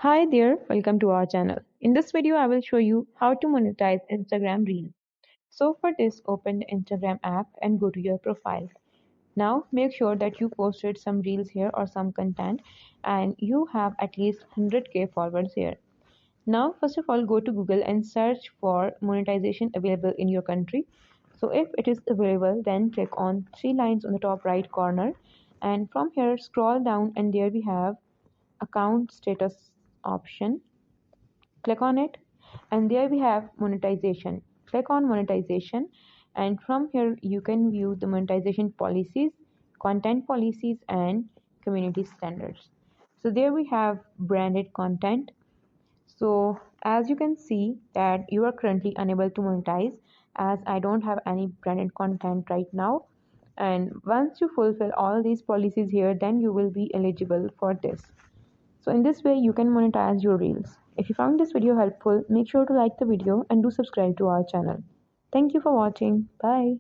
Hi there, welcome to our channel. In this video, I will show you how to monetize Instagram Reels. So for this, open the Instagram app and go to your profile. Now make sure that you posted some Reels here or some content and you have at least 100k followers here. Now first of all, go to Google and search for monetization available in your country. So if it is available, then click on three lines on the top right corner and from here scroll down and there we have account status option. Click on it and there we have monetization. Click on monetization and from here you can view the monetization policies, content policies and community standards. So there we have branded content. So as you can see that you are currently unable to monetize as I don't have any branded content right now, and once you fulfill all these policies here, then you will be eligible for this. So in this way you can monetize your reels. If you found this video helpful, make sure to like the video and do subscribe to our channel. Thank you for watching. Bye.